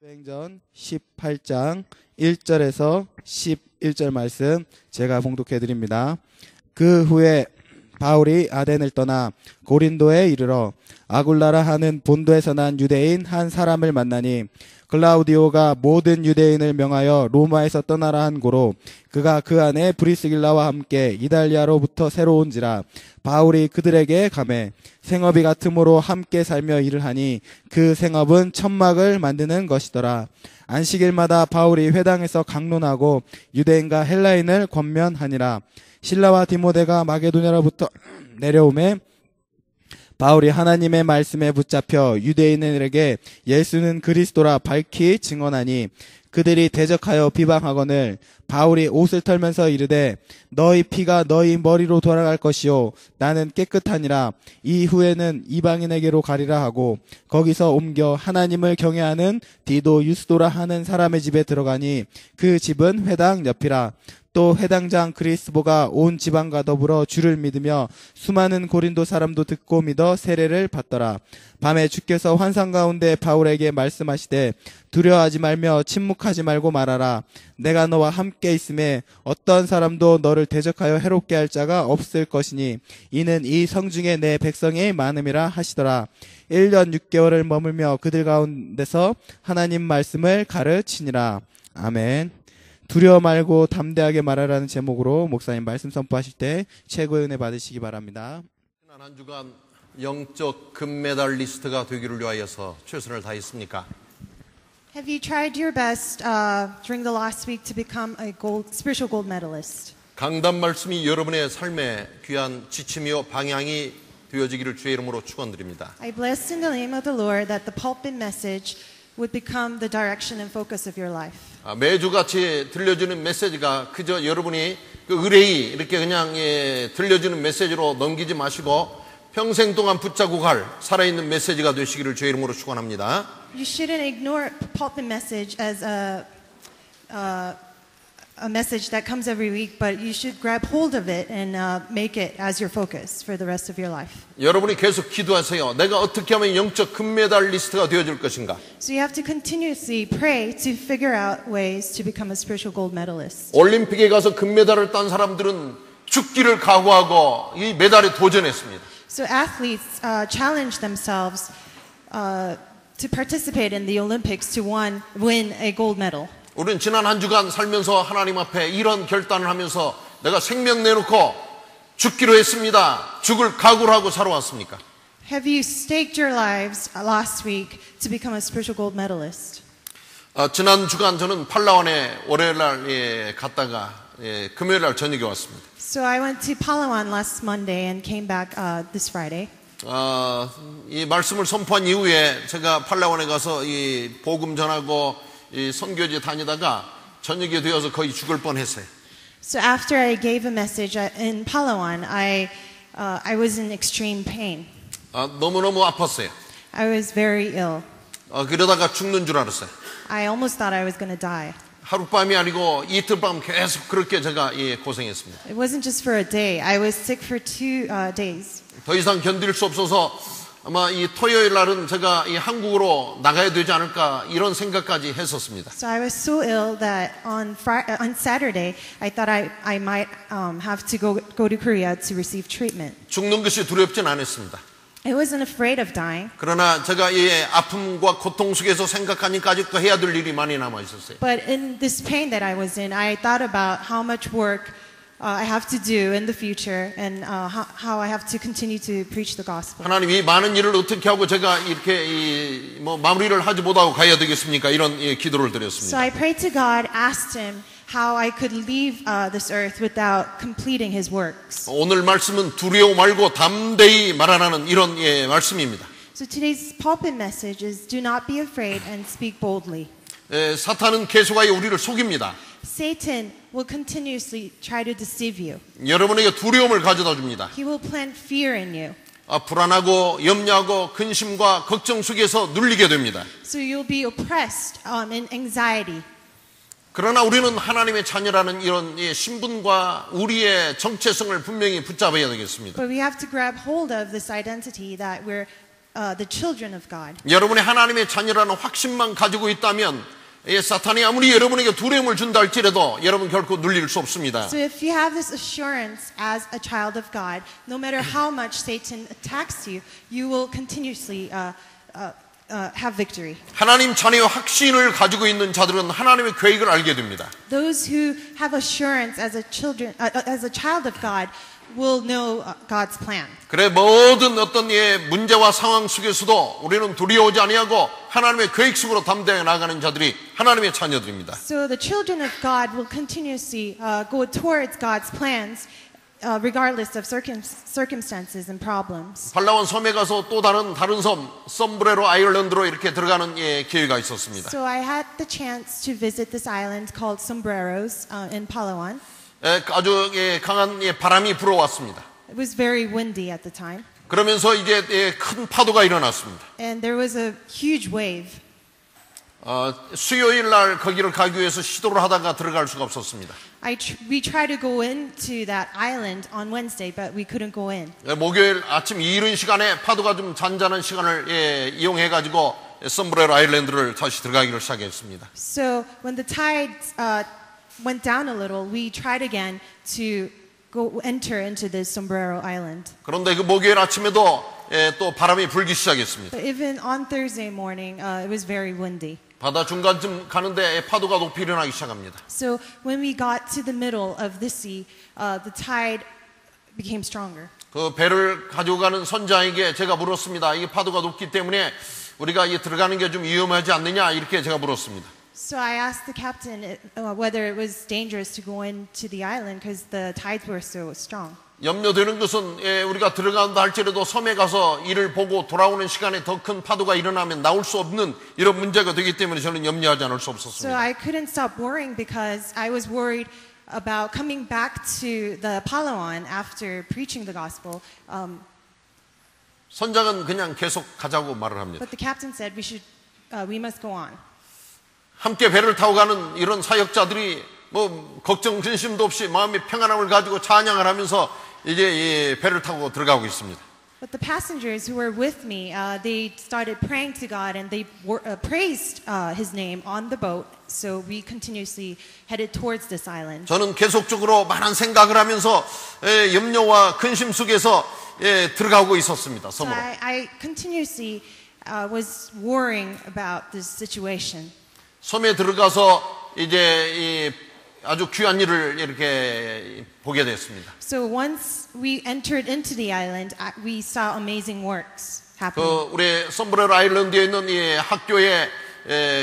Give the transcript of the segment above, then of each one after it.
사도행전 18장 1절에서 11절 말씀 제가 봉독해 드립니다. 그 후에 바울이 아덴을 떠나 고린도에 이르러 아굴라라 하는 본도에서 난 유대인 한 사람을 만나니 글라우디오가 모든 유대인을 명하여 로마에서 떠나라 한 고로 그가 그 안에 브리스길라와 함께 이달리아로부터 새로 온지라. 바울이 그들에게 가매 생업이 같음으로 함께 살며 일을 하니 그 생업은 천막을 만드는 것이더라. 안식일마다 바울이 회당에서 강론하고 유대인과 헬라인을 권면하니라. 실라와 디모데가 마게도냐로부터 내려오매 바울이 하나님의 말씀에 붙잡혀 유대인들에게 예수는 그리스도라 밝히 증언하니 그들이 대적하여 비방하거늘 바울이 옷을 털면서 이르되 너희 피가 너희 머리로 돌아갈 것이요 나는 깨끗하니라. 이후에는 이방인에게로 가리라 하고 거기서 옮겨 하나님을 경외하는 디도 유스도라 하는 사람의 집에 들어가니 그 집은 회당 옆이라. 또 회당장 그리스보가 온 지방과 더불어 주를 믿으며 수많은 고린도 사람도 듣고 믿어 세례를 받더라. 밤에 주께서 환상 가운데 바울에게 말씀하시되 두려워하지 말며 침묵하지 말고 말하라. 내가 너와 함께 있음에 어떤 사람도 너를 대적하여 해롭게 할 자가 없을 것이니 이는 이 성중에 내 백성이 많음이라 하시더라. 1년 6개월을 머물며 그들 가운데서 하나님 말씀을 가르치니라. 아멘. 두려워 말고 담대하게 말하라는 제목으로 목사님 말씀 선포하실 때 최고의 은혜 받으시기 바랍니다. 지난 한 주간 영적 금메달리스트가 되기를 위하여서 최선을 다했습니까? Have you tried your best during the last week to become a spiritual gold medalist? 강단 말씀이 여러분의 삶에 귀한 지침이요 방향이 되어지기를 주의 이름으로 축원드립니다. I bless in the name of the Lord that the pulpit message would become the direction and focus of your life. 매주같이 들려주는 메시지가 그저 여러분이 그 의뢰이 이렇게 그냥 들려주는 메시지로 넘기지 마시고 평생 동안 붙잡고 갈 살아있는 메시지가 되시기를 주의 이름으로 축원합니다. You shouldn't ignore pulpit message as a message that comes every week, but you should grab hold of it and make it as your focus for the rest of your life. 여러분이 계속 기도하세요. 내가 어떻게 하면 영적 금메달리스트가 되어질 것인가? So you have to continuously pray to figure out ways to become a spiritual gold medalist. 올림픽에 가서 금메달을 딴 사람들은 죽기를 각오하고 이 메달에 도전했습니다. So athletes challenge themselves to participate in the Olympics to win a gold medal. 우리는 지난 한 주간 살면서 하나님 앞에 이런 결단을 하면서 내가 생명 내놓고 죽기로 했습니다. 죽을 각오를 하고 살아왔습니까? Have you staked your lives last week to become a spiritual gold medalist? 지난 주간 저는 팔라완에 월요일 날 갔다가 금요일 날 저녁에 왔습니다. So I went to Palawan last Monday and came back this Friday. 이 말씀을 선포한 이후에 제가 팔라완에 가서 이 복음 전하고 이 선교지 다니다가 저녁이 되어서 거의 죽을 뻔했어요. So after I gave a message in Palawan, I was in extreme pain. 너무너무 아팠어요. I was very ill. 그러다가 죽는 줄 알았어요. I almost thought I was going to die. 하룻밤이 아니고 이틀 밤 계속 그렇게 제가 고생했습니다. It wasn't just for a day. I was sick for 2 days. 더 이상 견딜 수 없어서 아마 이 토요일 날은 제가 이 한국으로 나가야 되지 않을까 이런 생각까지 했었습니다. So I was so ill that on Saturday I thought I might have to go to Korea to receive treatment. 죽는 것이 두렵진 않았습니다. I wasn't afraid of dying. 그러나 제가 이 아픔과 고통 속에서 생각하니까 아직도 해야 될 일이 많이 남아 있었어요. But in this pain that I was in, I thought about how much work I have to do in the future and how I have to continue to preach the gospel. 하나님 이 많은 일을 어떻게 하고 제가 이렇게 마무리를 하지 못하고 가야 되겠습니까? 이런 기도를 드렸습니다. So I prayed to God, asked Him how I could leave this earth without completing His works. 오늘 말씀은 두려워 말고 담대히 말하라는 이런 말씀입니다. So today's pulpit message is do not be afraid and speak boldly. 사탄은 계속하여 우리를 속입니다. Satan will continuously try to deceive you. 여러분에게 두려움을 가져다 줍니다. He will plant fear in you. 불안하고 염려하고 근심과 걱정 속에서 눌리게 됩니다. So you'll be oppressed in anxiety. 그러나 우리는 하나님의 자녀라는 이런 신분과 우리의 정체성을 분명히 붙잡아야 되겠습니다. But we have to grab hold of this identity that we're the children of God. 여러분이 하나님의 자녀라는 확신만 가지고 있다면 사탄이 아무리 여러분에게 두려움을 준다 할지라도 여러분 결코 눌릴 수 없습니다. So if you have this assurance as a child of God, no matter how much Satan attacks you, you will continuously have victory. 하나님 자녀의 확신을 가지고 있는 자들은 하나님의 계획을 알게 됩니다. Those who have assurance as a child of God will know God's plan. 그래 모든 어떤 문제와 상황 속에서도 우리는 두려워하지 아니하고 하나님의 계획 속으로 담대하게 나가는 자들이 하나님의 자녀들입니다. So the children of God will continuously go towards God's plans regardless of circumstances and problems. 팔라완 섬에 가서 또 다른 섬 썸브레로 아일랜드로 이렇게 들어가는 기회가 있었습니다. So I had the chance to visit this island called Sombreros in Palawan. 아주 강한 바람이 불어왔습니다. It was very windy at the time. 그러면서 이제 큰 파도가 일어났습니다. And there was a huge wave. 수요일 날 거기를 가기 위해서 시도를 하다가 들어갈 수가 없었습니다. We tried to go into that island on Wednesday, but we couldn't go in. 목요일 아침 이른 시간에 파도가 좀 잔잔한 시간을 이용해가지고 썸브레로 아일랜드를 다시 들어가기를 시작했습니다. So when the tides went down a little, we tried again to go enter into this Sombrero Island. 그런데 그 목요일 아침에도 또 바람이 불기 시작했습니다. But even on Thursday morning, it was very windy. 바다 중간쯤 가는데 파도가 높이 일어나기 시작합니다. So when we got to the middle of the sea, the tide became stronger. 그 배를 가지고 가는 선장에게 제가 물었습니다. 이게 파도가 높기 때문에 우리가 들어가는 게 좀 위험하지 않느냐 이렇게 제가 물었습니다. So I asked the captain whether it was dangerous to go into the island because the tides were so strong. 염려되는 것은 우리가 들어간다 할지라도 섬에 가서 이를 보고 돌아오는 시간에 더 큰 파도가 일어나면 나올 수 없는 이런 문제가 되기 때문에 저는 염려하지 않을 수 So 없었습니다. I couldn't stop worrying because I was worried about coming back to the Palawan after preaching the gospel. 선장은 그냥 계속 가자고 말을 합니다. But the captain said we must go on. 함께 배를 타고 가는 이런 사역자들이 뭐 걱정 근심도 없이 마음의 평안함을 가지고 찬양을 하면서 이제 이 배를 타고 들어가고 있습니다. But the passengers who were with me, they started praying to God and they praised His name on the boat. So we continuously headed towards this island. 저는 계속적으로 많은 생각을 하면서 염려와 근심 속에서 들어가고 있었습니다. So 섬으로. I continuously was worrying about this situation. 섬에 들어가서 이제 아주 귀한 일을 이렇게 보게 됐습니다. So once we entered into the island, we saw amazing works happening. 우리 썸브레로 아일랜드에 있는 이 학교에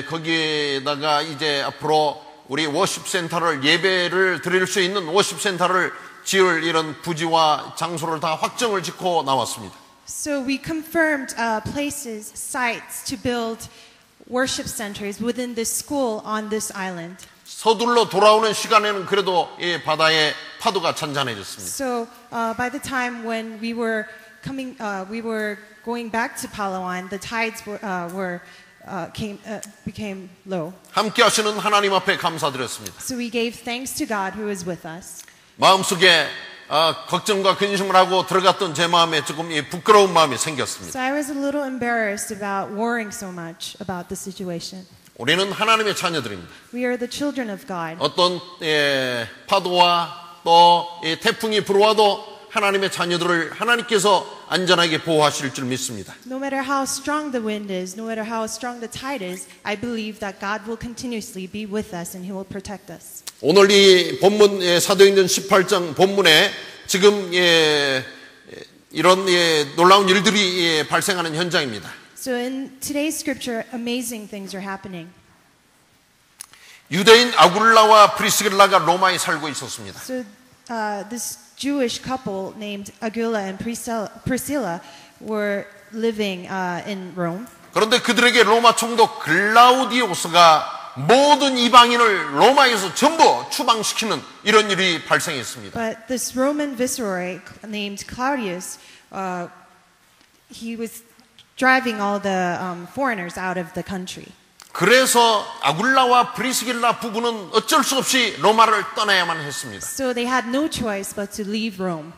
거기다가 이제 앞으로 우리 워십 센터를 예배를 드릴 수 있는 워십 센터를 지을 이런 부지와 장소를 다 확정을 짓고 나왔습니다. So we confirmed places, sites to build worship centers within this school on this island. 서둘러 돌아오는 시간에는 그래도 이 바다의 파도가 잔잔해졌습니다. So by the time when we were going back to Palawan, the tides became low. 함께 하시는 하나님 앞에 감사드렸습니다. So we gave thanks to God who is with us. 마음속에 걱정과 근심을 하고 들어갔던 제 마음에 조금 부끄러운 마음이 생겼습니다. So I was a little embarrassed about worrying so much about the situation. 우리는 하나님의 자녀들입니다. We are the children of God. 어떤 파도와 또 태풍이 불어와도 하나님의 자녀들을 하나님께서 안전하게 보호하실 줄 믿습니다. No matter how strong the wind is, no matter how strong the tide is, I believe that God will continuously be with us and He will protect us. 오늘 이 본문 사도행전 18장 본문에 지금 이런 놀라운 일들이 발생하는 현장입니다. So in today's scripture, amazing things are happening. 유대인 아굴라와 프리스길라가 로마에 살고 있었습니다. So this Jewish couple named Aquila and Priscilla were living in Rome. 그런데 그들에게 로마 총독 글라우디오스가 모든 이방인을 로마에서 전부 추방시키는 이런 일이 발생했습니다. But this Roman viceroy named Claudius, he was driving all the foreigners out of the country. 그래서 아굴라와 브리스길라 부부는 어쩔 수 없이 로마를 떠나야만 했습니다. So they had no choice but to leave Rome.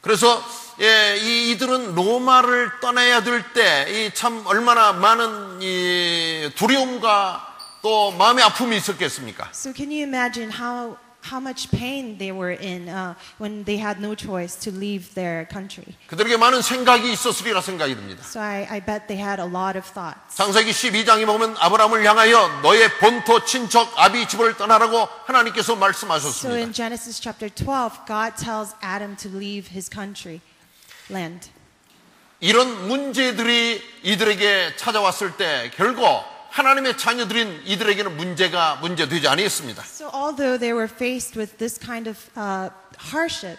그래서 이들은 로마를 떠나야 될 때 참 얼마나 많은 이 두려움과 또 마음의 아픔이 있었겠습니까? So can you imagine how much pain they were in when they had no choice to leave their country? 그들에게 많은 생각이 있었으리라 생각이 듭니다. So I bet they had a lot of thoughts. 창세기 12장에 보면 아브라함을 향하여 너의 본토 친척 아비 집을 떠나라고 하나님께서 So 말씀하셨습니다. in Genesis chapter 12, God tells Adam to leave his country, land. 이런 문제들이 이들에게 찾아왔을 때 결국 하나님의 자녀들인 이들에게는 문제되지 아니했습니다. So although they were faced with this kind of hardship,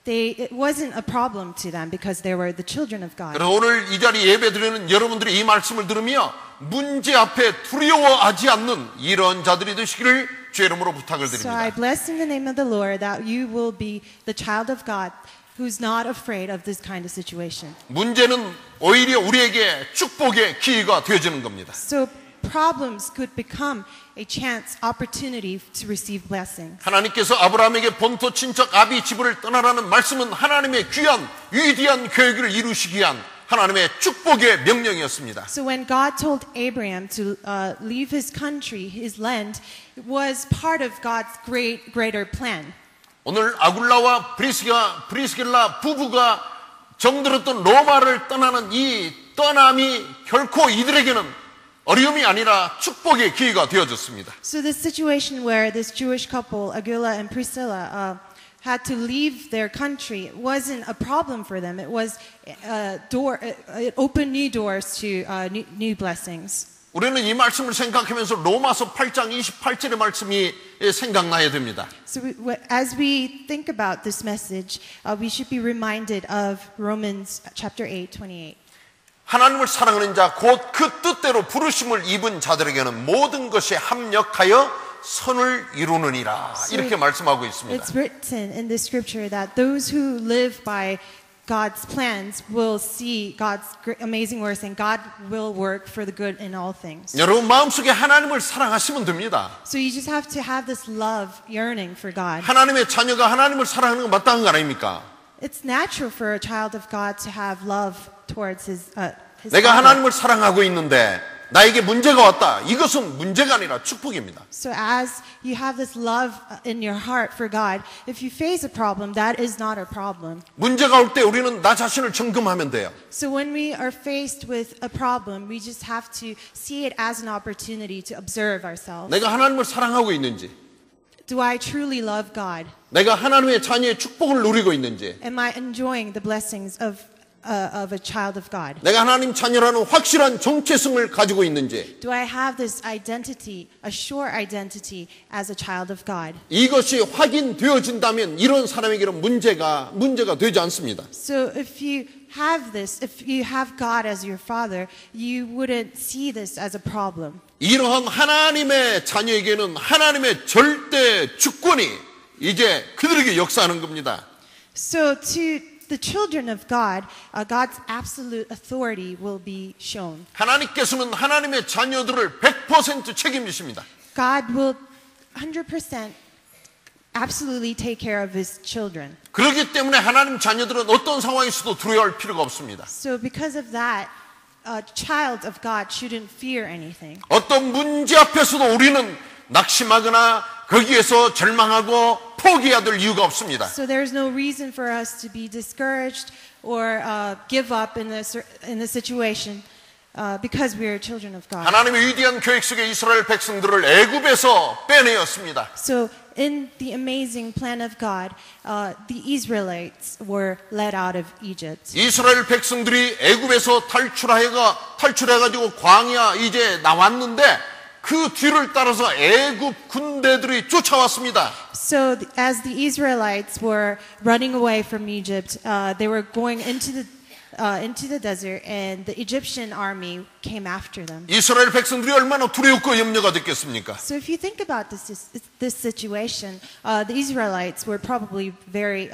it wasn't a problem to them because they were the children of God. 그래서 오늘 이 자리 예배 드리는 여러분들이 이 말씀을 들으며 문제 앞에 두려워하지 않는 이런 자들이 되시기를 주의 이름으로 부탁을 So I 드립니다. bless in the name of the Lord that you will be the child of God who's not afraid of this kind of situation. 문제는 오히려 우리에게 축복의 기회가 되어지는 겁니다. So problems could become a chance, opportunity to receive blessings. 하나님께서 아브라함에게 본토 친척 아비 집을 떠나라는 말씀은 하나님의 귀한 위대한 계획을 이루시기 위한 하나님의 축복의 명령이었습니다. So when God told Abraham to leave his country, his land, it was part of God's greater plan. 오늘 아굴라와 브리스길라 부부가 정들었던 로마를 떠나는 이 떠남이 결코 이들에게는 어려움이 아니라 축복의 기회가 되어졌습니다. So the situation where this Jewish couple, Aquila and Priscilla, had to leave their country wasn't a problem for them. It was it opened new doors to new blessings. 우리는 이 말씀을 생각하면서 로마서 8장 28절의 말씀이 생각나야 됩니다. So as we think about this message, we should be reminded of Romans chapter 8:28. 하나님을 사랑하는 자 곧 그 뜻대로 부르심을 입은 자들에게는 모든 것이 합력하여 선을 이루느니라 이렇게 말씀하고 있습니다. It's written in the scripture that those who live by God's plans will see God's amazing works and God will work for the good in all things. 여러분 마음속에 하나님을 사랑하시면 됩니다. So you just have to have this love, yearning for God. 하나님의 자녀가 하나님을 사랑하는 건 마땅한 거 아닙니까? It's natural for a child of God to have love towards his 내가 father. 하나님을 사랑하고 있는데 나에게 문제가 왔다. 이것은 문제가 아니라 축복입니다. So as you have this love in your heart for God, if you face a problem, that is not a problem. 문제가 올 때 우리는 나 자신을 점검하면 돼요. So when we are faced with a problem, we just have to see it as an opportunity to observe ourselves. 내가 하나님을 사랑하고 있는지, Do I truly love God? 내가 하나님의 자녀의 축복을 누리고 있는지, Am I enjoying the blessings of a child of God? 내가 하나님 자녀라는 확실한 정체성을 가지고 있는지, Do I have this identity, a sure identity as a child of God? 이것이 확인되어진다면 이런 사람에게는 문제가 되지 않습니다. So if you have this, if you have God as your father, you wouldn't see this as a problem. 이러한 하나님의 자녀에게는 하나님의 절대 주권이 이제 그들에게 역사하는 겁니다. So to the children of God, God's absolute authority will be shown. 하나님께서는 하나님의 자녀들을 100% 책임지십니다. God will 100% absolutely take care of his children. 그렇기 때문에 하나님 자녀들은 어떤 상황에서도 두려워할 필요가 없습니다. So because of that, a child of God shouldn't fear anything. 어떤 문제 앞에서도 우리는 낙심하거나 거기에서 절망하고 포기해야 될 이유가 없습니다. So there's no reason for us to be discouraged or give up in the situation because we are children of God. 하나님의 위대한 계획 속에 이스라엘 백성들을 애굽에서 빼내었습니다. So in the amazing plan of God, the Israelites were led out of Egypt. 이스라엘 백성들이 애굽에서 탈출해가지고 광야 이제 나왔는데 그 뒤를 따라서 애굽 군대들이 쫓아왔습니다. So as the Israelites were running away from Egypt, they were going into the desert, and the Egyptian army came after them. 이스라엘 백성들이 얼마나 두렵고 염려가 됐겠습니까? So if you think about this situation, the Israelites were probably very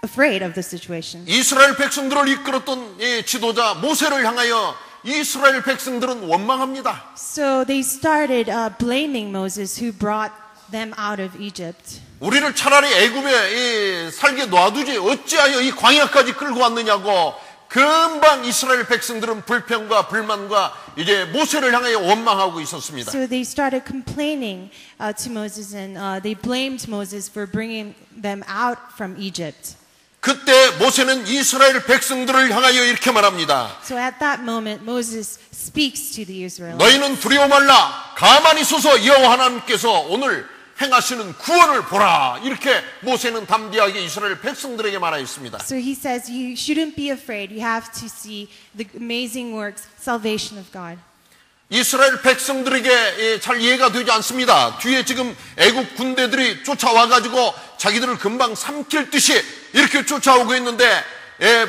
afraid of the situation. 이스라엘 백성들을 이끌었던 이 지도자 모세를 향하여 이스라엘 백성들은 원망합니다. So they started blaming Moses, who brought them out of Egypt. 우리를 차라리 애굽에 살게 놔두지 어찌하여 이 광야까지 끌고 왔느냐고 금방 이스라엘 백성들은 불평과 불만과 이제 모세를 향하여 원망하고 있었습니다. So they started complaining to Moses and they blamed Moses for bringing them out from Egypt. 그때 모세는 이스라엘 백성들을 향하여 이렇게 말합니다. So at that moment Moses speaks to the Israelites. 너희는 두려워 말라. 가만히 서서 여호와 하나님께서 오늘 행하시는 구원을 보라. 이렇게 모세는 담대하게 이스라엘 백성들에게 말하였습니다. So he says you shouldn't be afraid. You have to see the amazing works, salvation of God. 이스라엘 백성들에게 잘 이해가 되지 않습니다. 뒤에 지금 애국 군대들이 쫓아와가지고 자기들을 금방 삼킬 듯이 이렇게 쫓아오고 있는데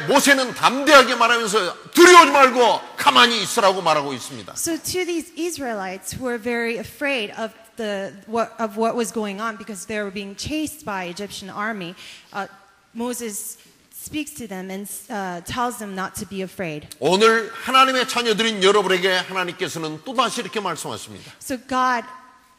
모세는 담대하게 말하면서 두려워하지 말고 가만히 있으라고 말하고 있습니다. So to these Israelites who were very afraid of what was going on because they were being chased by Egyptian army, Moses speaks to them and tells them not to be afraid. 오늘 하나님의 자녀들인 여러분에게 하나님께서는 또다시 이렇게 말씀하십니다. So God,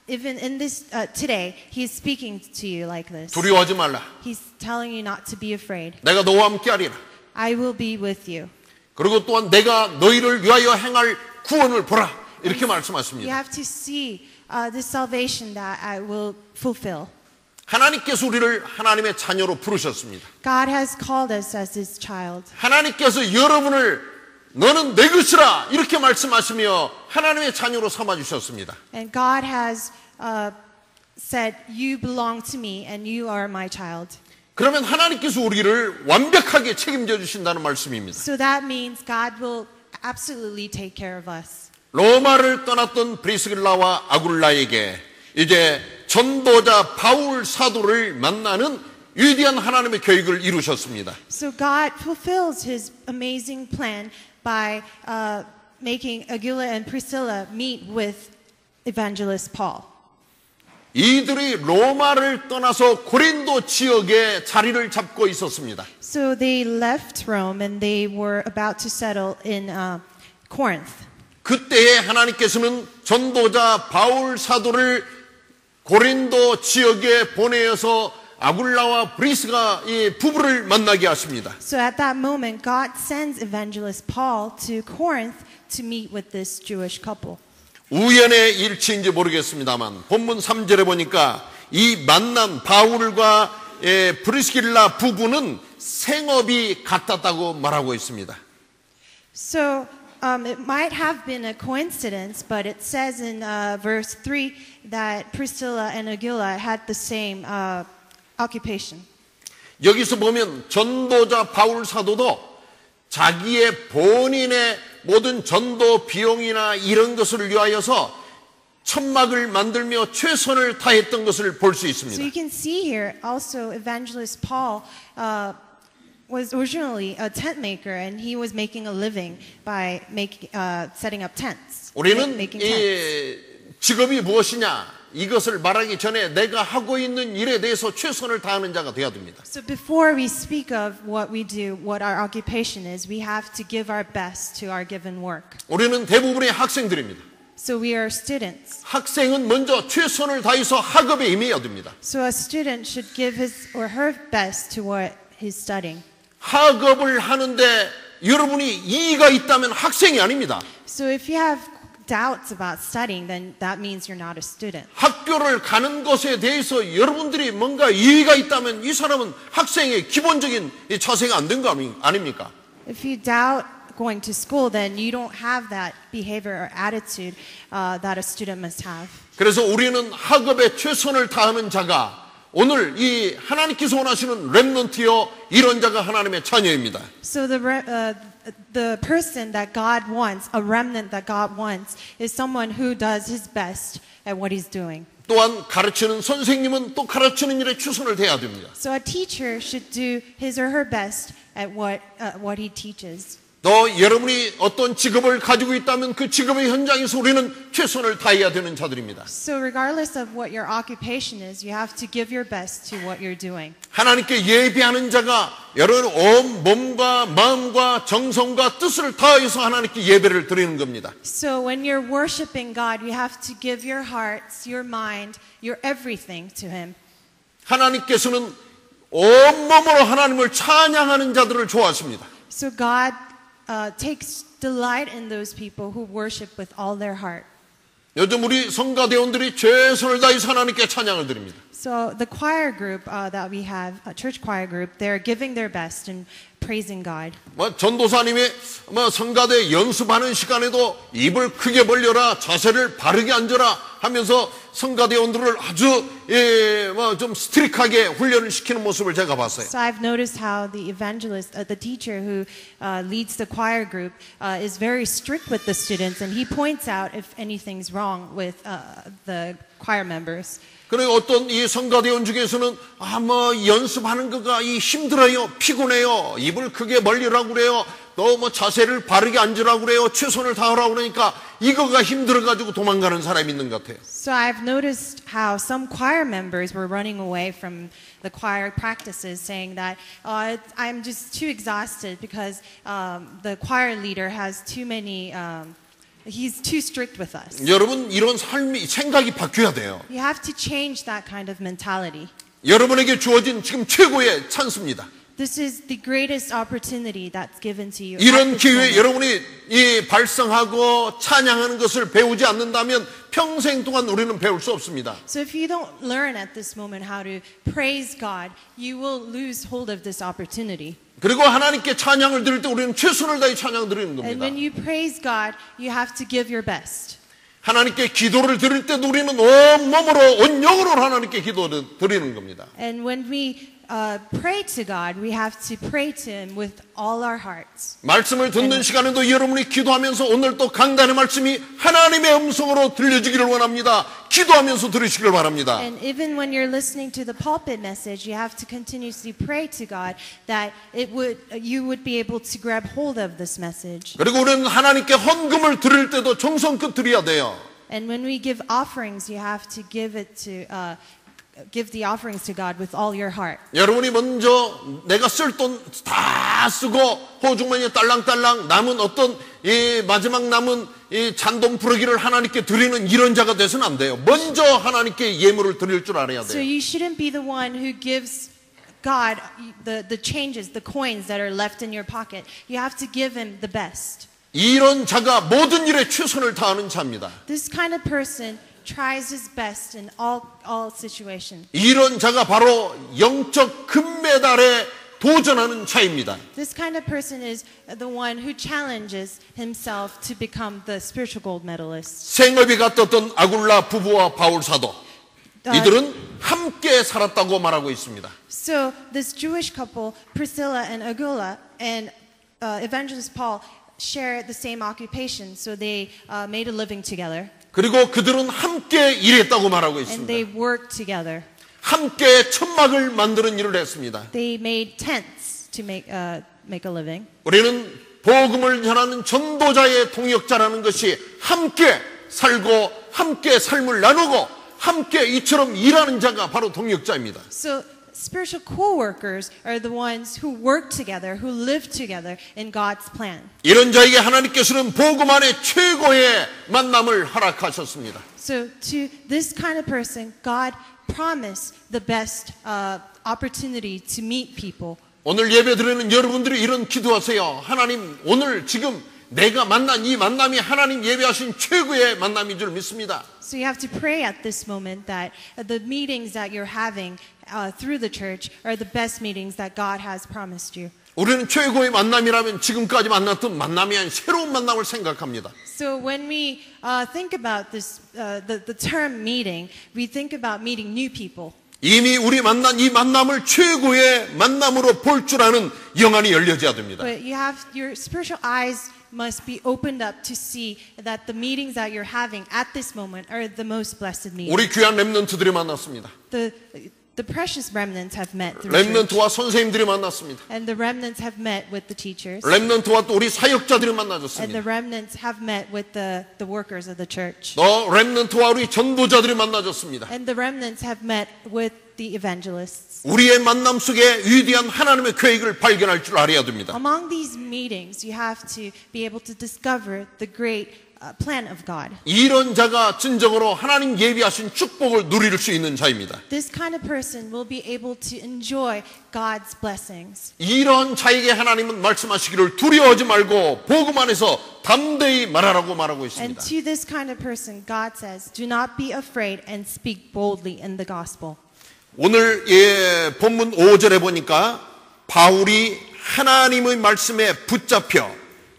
even in this today, He's speaking to you like this. 두려워하지 말라. He's telling you not to be afraid. 내가 너와 함께 하리라. I will be with you. 그리고 또한 내가 너희를 위하여 행할 구원을 보라. 이렇게 You 말씀하십니다. have to see the salvation that I will fulfill. 하나님께서 우리를 하나님의 자녀로 부르셨습니다. God has called us as His child. 하나님께서 여러분을 너는 내 것이라 이렇게 말씀하시며 하나님의 자녀로 삼아주셨습니다. And God has said, you belong to me and you are my child. 그러면 하나님께서 우리를 완벽하게 책임져 주신다는 말씀입니다. So that means God will absolutely take care of us. 로마를 떠났던 브리스길라와 아굴라에게 이제 전도자 바울 사도를 만나는 위대한 하나님의 계획을 이루셨습니다. So God fulfills His amazing plan by making Aquila and Priscilla meet with evangelist Paul. 이들이 로마를 떠나서 고린도 지역에 자리를 잡고 있었습니다. So they left Rome and they were about to settle in Corinth. 그때에 하나님께서는 전도자 바울 사도를 고린도 지역에 보내어서 아굴라와 브리스가 이 부부를 만나게 하십니다. So at that moment, God sends evangelist Paul to Corinth to meet with this Jewish couple. 우연의 일치인지 모르겠습니다만 본문 3절에 보니까 이 만난 바울과 브리스길라 부부는 생업이 같았다고 말하고 있습니다. So it might have been a coincidence, but it says in verse 3 that Priscilla and Aquila had the same occupation. 여기서 보면 전도자 바울 사도도 자기의 본인의 모든 전도 비용이나 이런 것을 위하여서 천막을 만들며 최선을 다했던 것을 볼 수 So 있습니다. you can see here also evangelist Paul was originally a tent maker and he was making a living by setting up tents. 우리는 making tents. 이 직업이 무엇이냐 이것을 말하기 전에 내가 하고 있는 일에 대해서 최선을 다하는 자가 되어야 됩니다. So before we speak of what we do, what our occupation is, we have to give our best to our given work. 우리는 대부분의 학생들입니다. So we are students. 학생은 먼저 최선을 다해서 학업에 임해야 됩니다. So a student should give his or her best to what he's studying. 학업을 하는데 여러분이 이의가 있다면 학생이 아닙니다. So if you have doubts about studying, then that means you're not a student. 학교를 가는 것에 대해서 여러분들이 뭔가 이의가 있다면 이 사람은 학생의 기본적인 자세가 안 된 거 아닙니까? If you doubt going to school, then you don't have that behavior or attitude that a student must have. 그래서 우리는 학업에 최선을 다하는 자가 오늘 이 하나님께서 원하시는 렘넌트여 이런 자가 하나님의 자녀입니다. So the person that God wants, a remnant that God wants, is someone who does his best at what he's doing. 또한 가르치는 선생님은 또 가르치는 일에 최선을 다해야 됩니다. So a teacher should do his or her best at what he teaches. 또 여러분이 어떤 직업을 가지고 있다면 그 직업의 현장에서 우리는 최선을 다해야 되는 자들입니다. So regardless of what your occupation is, you have to give your best to what you're doing. 하나님께 예배하는 자가 여러분 온 몸과 마음과 정성과 뜻을 다해서 하나님께 예배를 드리는 겁니다. So when you're worshiping God, you have to give your hearts, your mind, your everything to Him. 하나님께서는 온몸으로 하나님을 찬양하는 자들을 좋아하십니다. So God takes delight in those people who worship with all their heart. 요즘 우리 성가대원들이 최선을 다해서 하나님께 찬양을 드립니다. So the choir group that we have, a church choir group, they're giving their best and praising God. 전도사님이 성가대 연습하는 시간에도 입을 크게 벌려라, 자세를 바르게 앉아라 하면서 성가대원들을 아주 좀 스트릭하게 훈련을 시키는 모습을 제가 봤어요. So I've noticed how the evangelist, the teacher who leads the choir group, is very strict with the students, and he points out if anything's wrong with the choir members. 그리고 어떤 이 성가대원 중에서는 연습하는 거가 힘들어요, 피곤해요, 입을 크게 벌리라고 그래요, 또 자세를 바르게 앉으라고 그래요, 최선을 다하라고 그러니까 이거가 힘들어가지고 도망가는 사람이 있는 것 같아요. So I've noticed how some choir members were running away from the choir practices, saying that I'm just too exhausted because the choir leader has too many. He's too strict with us. 여러분 이런 생각이 바뀌어야 돼요. You have to change that kind of mentality. 여러분에게 주어진 지금 최고의 찬스입니다. This is the greatest opportunity that's given to you. 이런 기회에 여러분이 이 발성하고 찬양하는 것을 배우지 않는다면 평생 동안 우리는 배울 수 없습니다. So if you don't learn at this moment how to praise God, you will lose hold of this opportunity. 그리고 하나님께 찬양을 드릴 때 우리는 최선을 다해 찬양 드리는 And 겁니다. when you praise God, you have to give your best. 하나님께 기도를 드릴 때도 우리는 온 몸으로 온 영으로 하나님께 기도를 드리는 겁니다. And when we pray to God, we have to pray to Him with all our hearts. 말씀을 듣는 시간에도 여러분이 기도하면서 오늘 또 강단의 말씀이 하나님의 음성으로 들려지기를 원합니다. 기도하면서 들으시길 바랍니다. And even when you're listening to the pulpit message, you have to continuously pray to God that you would be able to grab hold of this message. 그리고 우리는 하나님께 헌금을 드릴 때도 정성껏 드려야 돼요. And when we give offerings, you have to give the offerings to God with all your heart. 여러분이 먼저 내가 쓸 돈 다 쓰고 호주머니에 딸랑딸랑 남은 어떤 이 마지막 남은 이 잔돈 부르기를 하나님께 드리는 이런 자가 돼서는 안 돼요. 먼저 하나님께 예물을 드릴 줄 알아야 So 돼요. you shouldn't be the one who gives God the changes, the coins that are left in your pocket. You have to give Him the best. 이런 자가 모든 일에 최선을 다하는 자입니다. This kind of person tries his best in all situations. 이런 자가 바로 영적 금메달에 도전하는 자입니다. This kind of person is the one who challenges himself to become the spiritual gold medalist. 생업이 같았던 아굴라 부부와 바울 사도 이들은 함께 살았다고 말하고 있습니다. So this Jewish couple, Priscilla and Aquila, and evangelist Paul share the same occupation, so they made a living together. 그리고 그들은 함께 일했다고 말하고 And they 있습니다. worked together. 함께 천막을 만드는 일을 했습니다. They made tents to make a living. 우리는 복음을 전하는 전도자의 동역자라는 것이 함께 살고 함께 삶을 나누고 함께 이처럼 일하는 자가 바로 동역자입니다. So spiritual co-workers are the ones who work together, who live together in God's plan. 이런 자에게 하나님께서는 복음 안에 최고의 만남을 허락하셨습니다. So to this kind of person, God promised the best opportunity to meet people. 오늘 예배 드리는 여러분들이 이런 기도하세요. 하나님, 오늘 지금 내가 만난 이 만남이 하나님 예배하신 최고의 만남인 줄 믿습니다. So you have to pray at this moment that the meetings that you're having through the church are the best meetings that God has promised you. 우리는 최고의 만남이라면 지금까지 만났던 만남이 아닌 새로운 만남을 생각합니다. So when we think about this, the term meeting, we think about meeting new people. 이미 우리 만난 이 만남을 최고의 만남으로 볼 줄 아는 영안이 열려져야 됩니다. But you have your spiritual eyes must be opened up to see that the meetings that you're having at this moment are the most blessed meetings. 우리 귀한 렘넌트들이 만났습니다. The the precious remnants have met through church. 렘넌트와 선생님들이 만났습니다. And the remnants have met with the teachers. 렘넌트와 또 우리 사역자들이 And the 만나졌습니다. remnants have met with the workers of the church. 또 렘넌트와 우리 전도자들이 만나졌습니다. And the remnants have met with the evangelists. 우리의 만남 속에 위대한 하나님의 계획을 발견할 줄 알아야 됩니다. Among these meetings, you have to be able to discover the great plan of God. 이런 자가 진정으로 하나님 예비하신 축복을 누릴 수 있는 자입니다. This kind of person will be able to enjoy God's blessings. 이런 자에게 하나님은 말씀하시기를 두려워하지 말고 복음 안에서 담대히 말하라고 말하고 And 있습니다. to this kind of person, God says, do not be afraid and speak boldly in the gospel. 오늘 본문 5절에 보니까 바울이 하나님의 말씀에 붙잡혀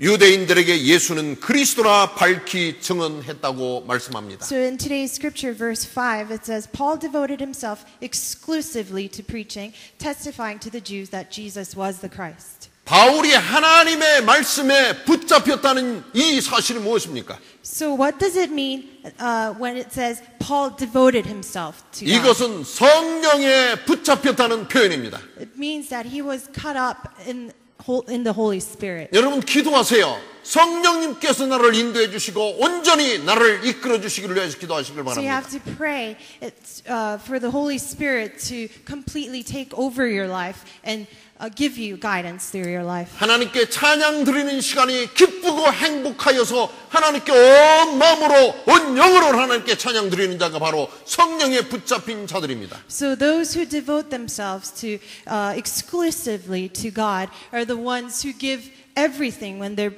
유대인들에게 예수는 그리스도라 밝히 증언했다고 말씀합니다. So in today's scripture, verse 5, it says, Paul devoted himself exclusively to preaching, testifying to the Jews that Jesus was the Christ. 바울이 하나님의 말씀에 붙잡혔다는 이 사실이 무엇입니까? So what does it mean when it says Paul devoted himself to God? 이것은 성령에 붙잡혔다는 표현입니다. It means that he was caught up in the Holy Spirit. 여러분 기도하세요. 성령님께서 나를 인도해 주시고 온전히 나를 이끌어 주시기를 위해서 기도하시길 So you 바랍니다. have to pray for the Holy Spirit to completely take over your life and give you guidance through your life. 하나님께 찬양 드리는 시간이 기쁘고 행복하여서 하나님께 온 마음으로 온 영으로 하나님께 찬양 드리는 자가 바로 성령에 붙잡힌 자들입니다. So those who devote themselves to exclusively to God are the ones who give everything when they're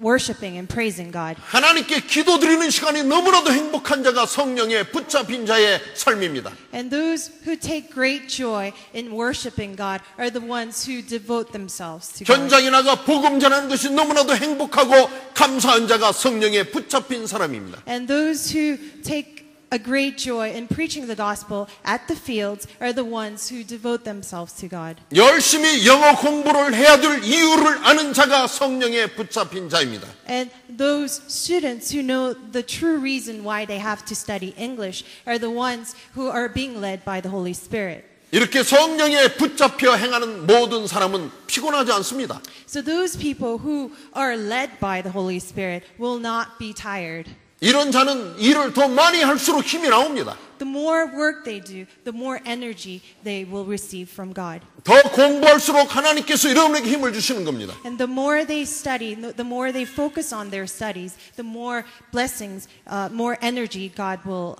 worshiping and praising God. 하나님께 기도 드리는 시간이 너무나도 행복한 자가 성령에 붙잡힌 자의 삶입니다. And those who take great joy in worshiping God are the ones who devote themselves to God. 현장에 나가 복음 전하는 것이 너무나도 행복하고 감사한 자가 성령에 붙잡힌 사람입니다. And those who take a great joy in preaching the gospel at the fields are the ones who devote themselves to God. 열심히 영어 공부를 해야 될 이유를 아는 자가 성령에 붙잡힌 자입니다. And those students who know the true reason why they have to study English are the ones who are being led by the Holy Spirit. 이렇게 성령에 붙잡혀 행하는 모든 사람은 피곤하지 않습니다. So those people who are led by the Holy Spirit will not be tired. 이런 자는 일을 더 많이 할수록 힘이 나옵니다. The more work they do, the more energy they will receive from God. 더 공부할수록 하나님께서 여러분에게 힘을 주시는 겁니다. And the more they study, the more they focus on their studies, the more blessings, more energy God will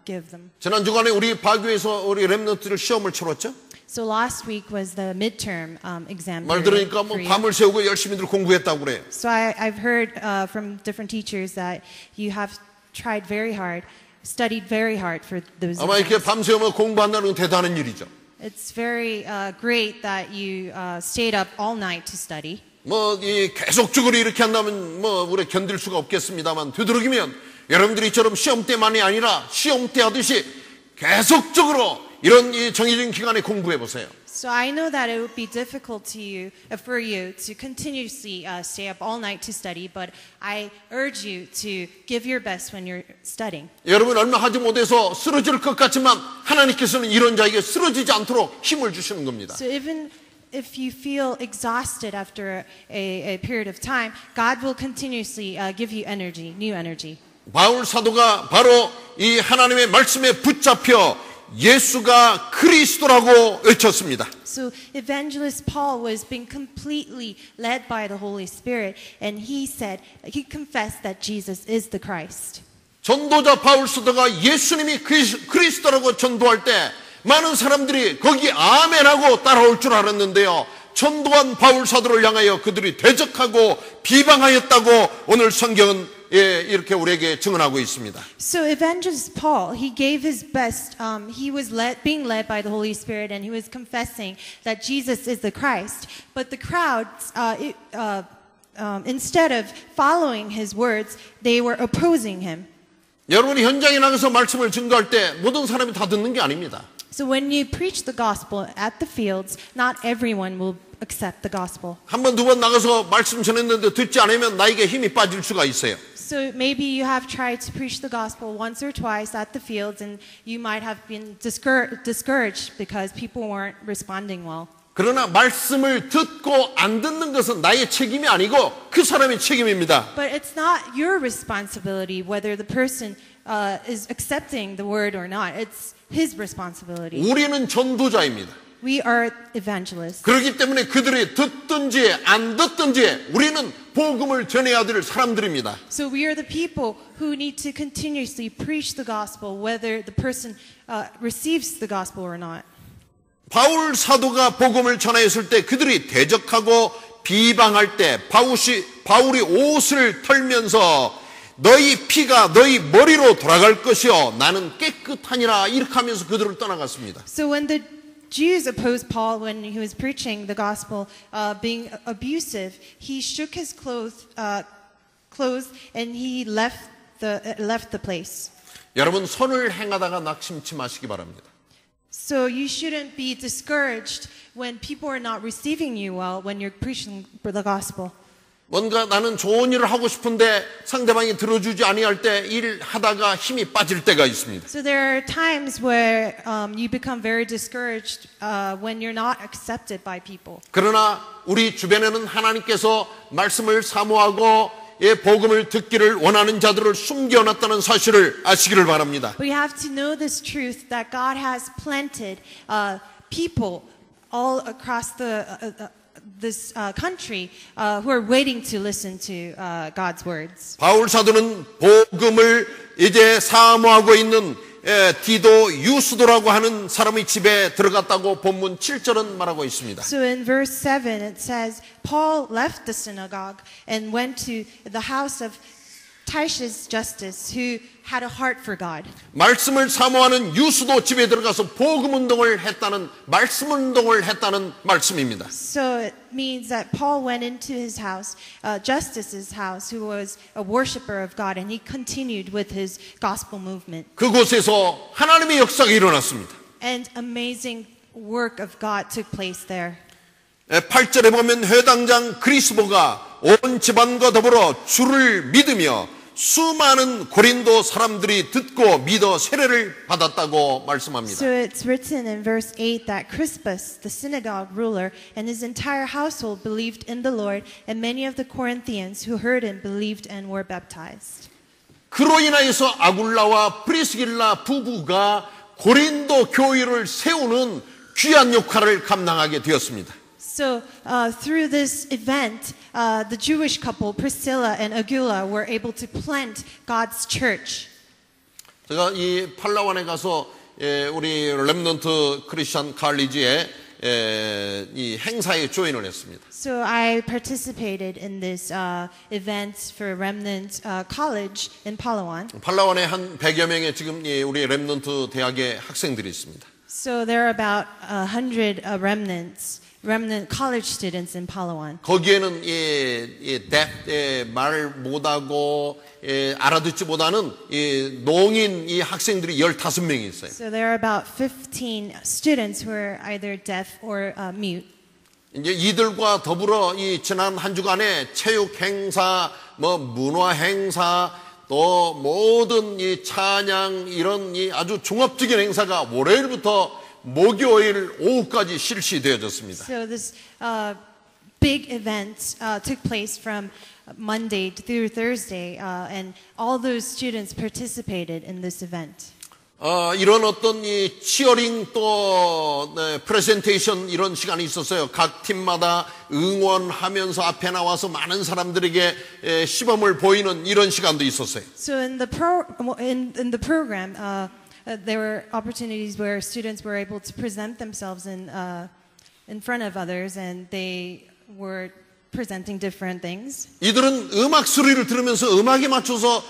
give them. 지난 주간에 우리 바교에서 우리 렘넌트들 시험을 치렀죠. So last week was the midterm exam. 말 period 들으니까 뭐 for you. 밤을 새우고 열심히들 공부했다고 그래요. So I've heard from different teachers that you have tried very hard, studied very hard for those 아마 이렇게 exams. 밤새우며 공부한다는 건 대단한 일이죠. It's very great that you stayed up all night to study. 뭐 이 계속적으로 이렇게 한다면 뭐 우리 견딜 수가 없겠습니다만 되도록이면 여러분들이 이처럼 시험 때만이 아니라 시험 때 하듯이 계속적으로 이런 이 정해진 기간에 공부해 보세요. So I know that it would be difficult for you to continuously stay up all night to study, but I urge you to give your best when you're studying. 여러분 얼마 하지 못해서 쓰러질 것 같지만 하나님께서는 이런 자에게 쓰러지지 않도록 힘을 주시는 겁니다. So even if you feel exhausted after a period of time, God will continuously give you energy, new energy. 바울 사도가 바로 이 하나님의 말씀에 붙잡혀 예수가 그리스도라고 외쳤습니다. So evangelist Paul was being completely led by the Holy Spirit, and he confessed that Jesus is the Christ. 전도자 바울 사도가 예수님이 그리스도라고 전도할 때 많은 사람들이 거기 아멘하고 따라올 줄 알았는데요. 전도한 바울 사도를 향하여 그들이 대적하고 비방하였다고 오늘 성경은 이렇게 우리에게 증언하고 있습니다. So evangelist Paul, he gave his best. He was being led by the Holy Spirit, and he was confessing that Jesus is the Christ. But the crowds, instead of following his words, they were opposing him. 여러분이 현장에 나가서 말씀을 증거할 때 모든 사람이 다 듣는 게 아닙니다. So when you preach the gospel at the fields, not everyone will accept the gospel. 한 번, 두 번 나가서 말씀 전했는데 듣지 않으면 나에게 힘이 빠질 수가 있어요. So maybe you have tried to preach the gospel once or twice at the fields, and you might have been discouraged because people weren't responding well. 그러나 말씀을 듣고 안 듣는 것은 나의 책임이 아니고 그 사람의 책임입니다. But it's not your responsibility whether the person is accepting the word or not. It's his responsibility. 우리는 전도자입니다. We are evangelists. 그렇기 때문에 그들이 듣든지 안 듣든지 우리는 복음을 전해야 될 사람들입니다. So we are the people who need to continuously preach the gospel whether the person receives the gospel or not. 바울 사도가 복음을 전하였을 때 그들이 대적하고 비방할 때 바울이 옷을 털면서 너희 피가 너희 머리로 돌아갈 것이요 나는 깨끗하니라 이렇게 하면서 그들을 떠나갔습니다. So when the Jews opposed Paul when he was preaching the gospel, being abusive, he shook his clothes and he left the place. 여러분 선을 행하다가 낙심치 마시기 바랍니다. So you shouldn't be discouraged when people are not receiving you well when you're preaching for the gospel. 뭔가 나는 좋은 일을 하고 싶은데 상대방이 들어주지 아니할 때 일하다가 힘이 빠질 때가 있습니다. So there are times where you become very discouraged when you're not accepted by people. 그러나 우리 주변에는 하나님께서 말씀을 사모하고 복음을 듣기를 원하는 자들을 숨겨놨다는 사실을 아시기를 바랍니다. We have to know this truth that God has planted people all across this country who are waiting to listen to God's words. 바울 사도는 복음을 이제 사모하고 있는 디도 유스도라고 하는 사람의 집에 들어갔다고 본문 7절은 말하고 있습니다. So in verse 7 it says Paul left the synagogue and went to the house of Titius Justus who had a heart for God. 말씀을 사모하는 유스도 집에 들어가서 복음 운동을 했다는 말씀 운동을 했다는 말씀입니다. So it means that Paul went into his house, Justus's house, who was a worshiper of God, and he continued with his gospel movement. 그곳에서 하나님의 역사가 일어났습니다. And amazing work of God took place there. 8절에 보면 회당장 그리스보가 온 집안과 더불어 주를 믿으며 수많은 고린도 사람들이 듣고 믿어 세례를 받았다고 말씀합니다. So it's written in verse 8 that Crispus, the synagogue ruler, and his entire household believed in the Lord, and many of the Corinthians who heard him believed and were baptized. 그로 인하여서 아굴라와 프리스길라 부부가 고린도 교회를 세우는 귀한 역할을 감당하게 되었습니다. So through this event, the Jewish couple Priscilla and Aquila were able to plant God's church. 제가 이 팔라완에 가서 우리 렘넌트 크리스천 칼리지의 이 행사에 조인을 했습니다. So I participated in this event for Remnant College in Palawan. 팔라완에 한 100여 명의 지금 우리 렘넌트 대학의 학생들이 있습니다. So there are about 100 remnant college students in Palawan. 거기에는 말 못하고 알아듣지 못하는 농인 이 학생들이 15명이 있어요. So there are about 15 students who are either deaf or mute. 이제 이들과 더불어 이 지난 한 주간에 체육 행사, 문화 행사, 또 모든 이 찬양 이런 이 아주 종합적인 행사가 월요일부터 목요일 오후까지 실시되어졌습니다. So this big event took place from Monday through Thursday, and all those students participated in this event. 이런 어떤 이 치어링 또 프레젠테이션 이런 시간이 있었어요. 각 팀마다 응원하면서 앞에 나와서 많은 사람들에게 시범을 보이는 이런 시간도 있었어요. So in the program, there were opportunities where students were able to present themselves in front of others, and they were presenting different things. 이들은 음악 소리를 들으면서 음악에 맞춰서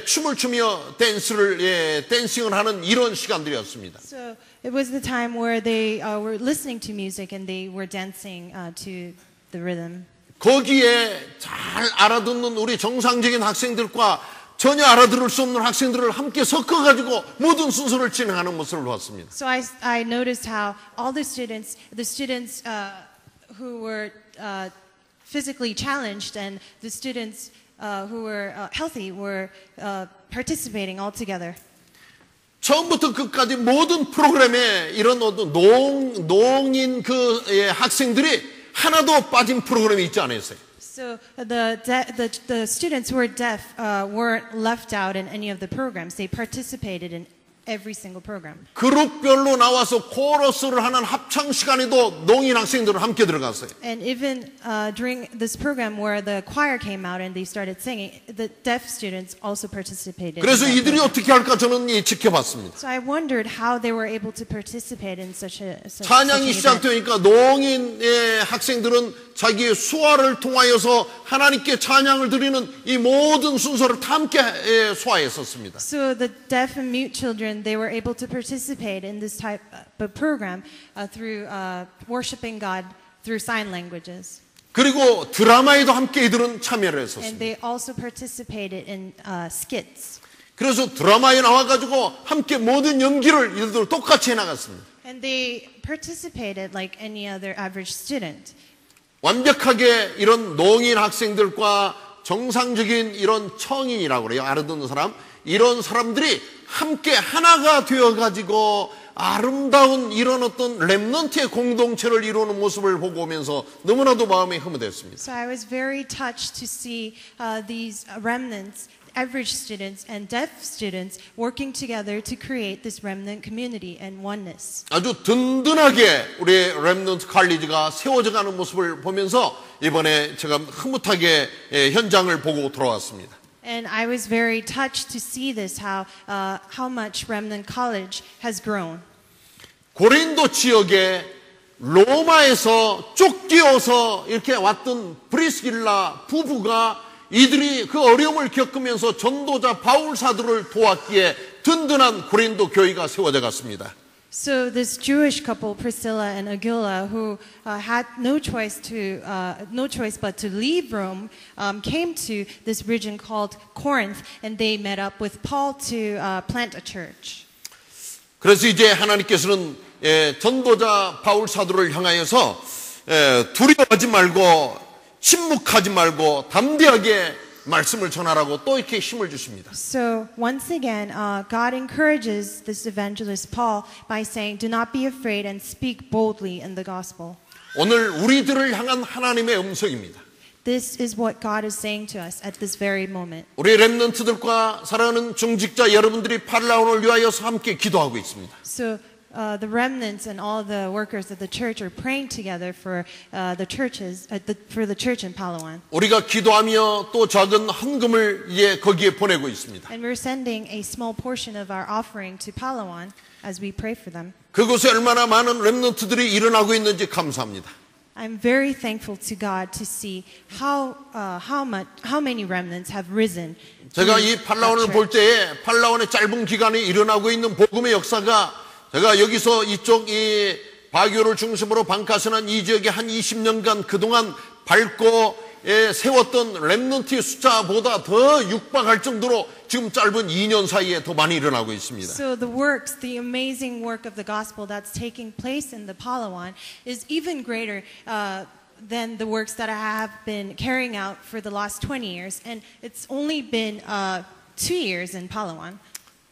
춤을 추며 댄싱을 하는 이런 시간들이었습니다. So it was the time where they were listening to music and they were dancing to the rhythm. 거기에 잘 알아듣는 우리 정상적인 학생들과 전혀 알아들을 수 없는 학생들을 함께 섞어가지고 모든 순서를 진행하는 모습을 봤습니다. So I noticed how all the students who were physically challenged and the students who were healthy were participating all together. 처음부터 끝까지 모든 프로그램에 이런 어떤 농인 학생들이 하나도 빠진 프로그램이 있지 않았어요. So the students who were deaf weren't left out in any of the programs. They participated in every single program. 그룹별로 나와서 코러스를 하는 합창 시간에도 농인 학생들은 함께 들어갔어요. And even during this program where the choir came out and they started singing, the deaf students also participated. 그래서 이들이 어떻게 할까 저는 지켜봤습니다. So I wondered how they were able to participate in such an 찬양이 event. 시작되니까 농인 학생들은 자기의 수화를 통하여서 하나님께 찬양을 드리는 이 모든 순서를 다 함께 소화했었습니다. So the deaf and mute children, they were able to participate in this type of program through worshiping God through sign languages. 그리고 드라마에도 함께 이들은 참여를 And 했었습니다. they also participated in skits. 그래서 드라마에 나와가지고 함께 모든 연기를 이들도 똑같이 해나갔습니다. And they participated like any other average student. 완벽하게 이런 농인 학생들과 정상적인 이런 청인이라고 그래요. 알아듣는 사람. 이런 사람들이 함께 하나가 되어가지고 아름다운 이런 어떤 렘넌트의 공동체를 이루는 모습을 보고 오면서 너무나도 마음이 흐뭇했습니다. So I was very touched to see these remnants, average students and deaf students working together to create this remnant community and oneness. 아주 든든하게 우리 렘넌트 칼리지가 세워져 가는 모습을 보면서 이번에 제가 흐뭇하게 현장을 보고 돌아왔습니다. And I was very touched to see this, how much Remnant College has grown. 고린도 지역에 로마에서 쫓겨서 이렇게 왔던 브리스길라 부부가 이들이 그 어려움을 겪으면서 전도자 바울 사도를 도왔기에 든든한 고린도 교회가 세워져 갔습니다. So this Jewish couple, Priscilla and Aquila, who had no choice but to leave Rome, came to this region called Corinth, and they met up with Paul to plant a church. 그래서 이제 하나님께서는 전도자 바울 사도를 향하여서 두려워하지 말고 침묵하지 말고 담대하게 말씀을 전하라고 또 이렇게 힘을 주십니다. So once again, God encourages this evangelist Paul by saying, "Do not be afraid and speak boldly in the gospel." 오늘 우리들을 향한 하나님의 음성입니다. This is what God is saying to us at this very moment. 우리 렘넌트들과 사랑하는 중직자 여러분들이 팔라온을 위하여서 함께 기도하고 있습니다. So the remnants and all the workers of the church are praying together for the churches, for the church in Palawan. 우리가 기도하며 또 작은 헌금을 거기에 보내고 있습니다. And we're sending a small portion of our offering to Palawan as we pray for them. 그곳에 얼마나 많은 렘넌트들이 일어나고 있는지 감사합니다. I'm very thankful to God to see how many remnants have risen. 제가 이 팔라온을 볼 때에 팔라온의 짧은 기간에 일어나고 있는 복음의 역사가 제가 여기서 이쪽 이 바교를 중심으로 방카선한 이 지역에 한 20년간 그동안 밟고 세웠던 렘넌트의 숫자보다 더 육박할 정도로 지금 짧은 2년 사이에 더 많이 일어나고 있습니다. So the amazing work of the gospel that's taking place in the Palawan is even greater than the works that I have been carrying out for the last 20 years, and it's only been 2 years in Palawan.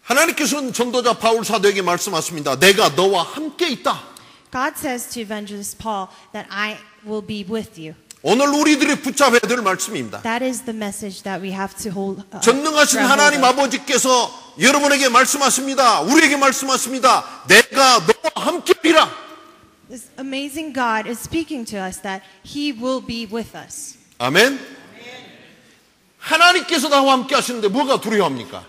하나님께서는 전도자 바울 사도에게 말씀하십니다. 내가 너와 함께 있다. God says to evangelist Paul that I will be with you. 오늘 우리들이 붙잡아야 될 말씀입니다. That is the message that we have to hold. 전능하신 하나님 아버지께서 여러분에게 말씀하십니다. 우리에게 말씀하십니다. 내가 너와 함께이라. This amazing God is speaking to us that He will be with us. 아멘. 하나님께서 나와 함께 하시는데 뭐가 두려워합니까?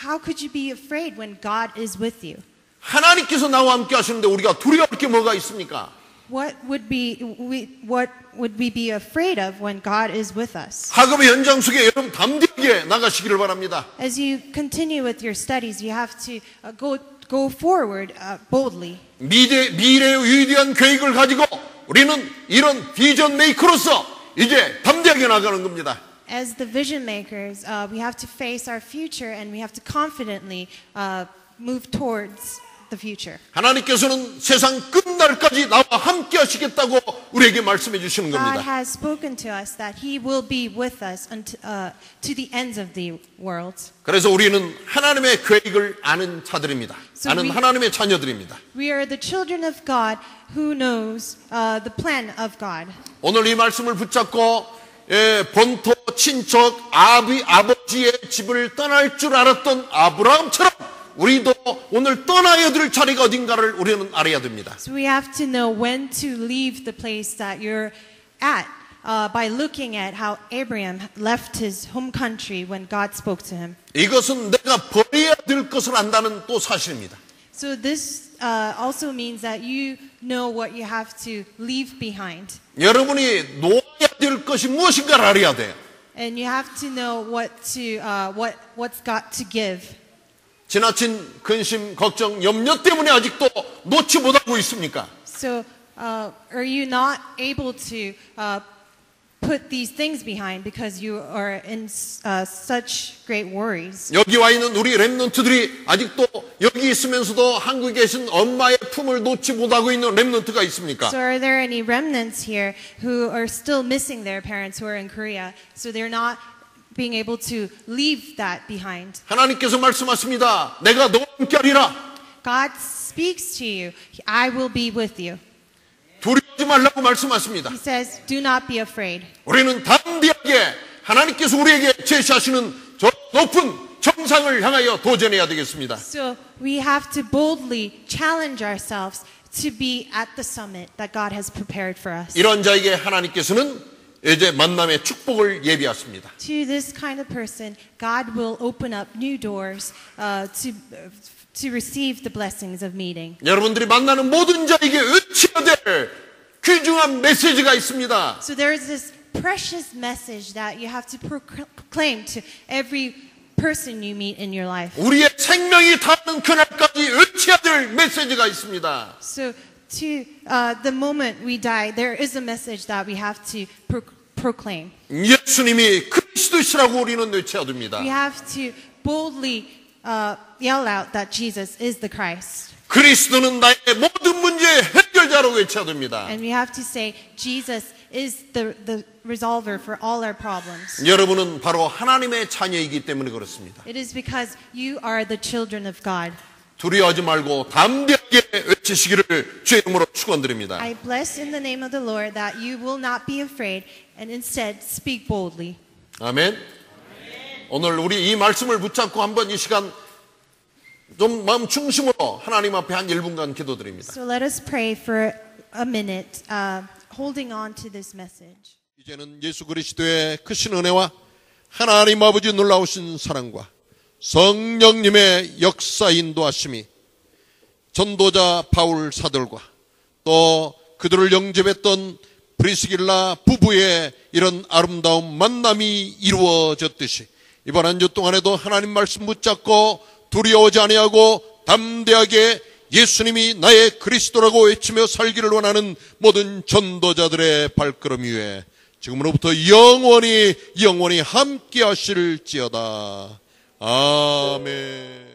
How could you be afraid when God is with you? 하나님께서 나와 함께 하시는데 우리가 두려워할 게 뭐가 있습니까? What would we be afraid of when God is with us? 학업의 현장 속에 여러분 담대하게 나가시기를 바랍니다. As you continue with your studies, you have to go forward boldly. 미래의 위대한 계획을 가지고 우리는 이런 비전 메이커로서 이제 담대하게 나가는 겁니다. As the vision makers, we have to face our future and we have to confidently move towards the future. 하나님께서는 세상 끝날까지 나와 함께 하시겠다고 우리에게 말씀해 주시는 God 겁니다. has spoken to us that He will be with us to the ends of the world. 그래서 우리는 하나님의 계획을 아는 자들입니다. So 아는 하나님의 자녀들입니다. We are the children of God who knows the plan of God. 오늘 이 말씀을 붙잡고 본토, 친척, 아버지의 집을 떠날 줄 알았던 아브라함처럼 우리도 오늘 떠나야 될 자리가 어딘가를 우리는 알아야 됩니다. So we have to know when to leave the place that you're at by looking at how Abraham left his home country when God spoke to him. 이것은 내가 버려야 될 것을 안다는 또 사실입니다. So this also means that you know what you have to leave behind. 여러분이 놓아야 될 것이 무엇인가를 알아야 돼요. And you have to know what's got to give. 지나친 근심, 걱정, 염려 때문에 아직도 놓지 못하고 있습니까? So are you not able to put these things behind because you are in such great worries? 여기 와 있는 우리 렘넌트들이 아직도 여기 있으면서도 한국에 계신 엄마의 품을 놓지 못하고 있는 렘넌트가 있습니까? So are there any remnants here who are still missing their parents who are in Korea? So they're not being able to leave that behind. 하나님께서 말씀하십니다. 내가 너와 함께하리라. God speaks to you. I will be with you. 두려워하지 말라고 말씀하십니다. He says, do not be afraid. 우리는 담대하게 하나님께서 우리에게 제시하시는 저 높은 정상을 향하여 도전해야 되겠습니다. So we have to boldly challenge ourselves to be at the summit that God has prepared for us. 이런 자에게 하나님께서는 이제 만남의 축복을 예비하십니다. To this kind of person, God will open up new doors to receive the blessings of meeting. 여러분들이 만나는 모든 자에게 외쳐야 될 귀중한 메시지가 있습니다. So there is this precious message that you have to proclaim to every person you meet in your life. 우리의 생명이 닿는 그날까지 외쳐야 될 메시지가 있습니다. So to the moment we die, there is a message that we have to proclaim. 예수님이 그리스도시라고 우리는 외쳐야 됩니다. We have to boldly yell out that Jesus is the Christ. 그리스도는 나의 모든 문제의 해결자라고 외쳐야 됩니다. And we have to say Jesus is the resolver for all our problems. 여러분은 바로 하나님의 자녀이기 때문에 그렇습니다. It is because you are the children of God. 두려워하지 말고 담대하게 외치시기를 주의 이름으로 축원드립니다. I bless in the name of the Lord that you will not be afraid and instead speak boldly. 아멘. 오늘 우리 이 말씀을 붙잡고 한번 이 시간 좀 마음 중심으로 하나님 앞에 한 1분간 기도드립니다. So let us pray for a minute, holding on to this message. 이제는 예수 그리스도의 크신 은혜와 하나님 아버지 놀라우신 사랑과 성령님의 역사 인도하심이 전도자 바울 사들과 또 그들을 영접했던 브리스길라 부부의 이런 아름다운 만남이 이루어졌듯이 이번 한 주 동안에도 하나님 말씀 붙잡고 두려워하지 아니하고 담대하게 예수님이 나의 그리스도라고 외치며 살기를 원하는 모든 전도자들의 발걸음 위에 지금으로부터 영원히 함께 하실지어다. 아멘.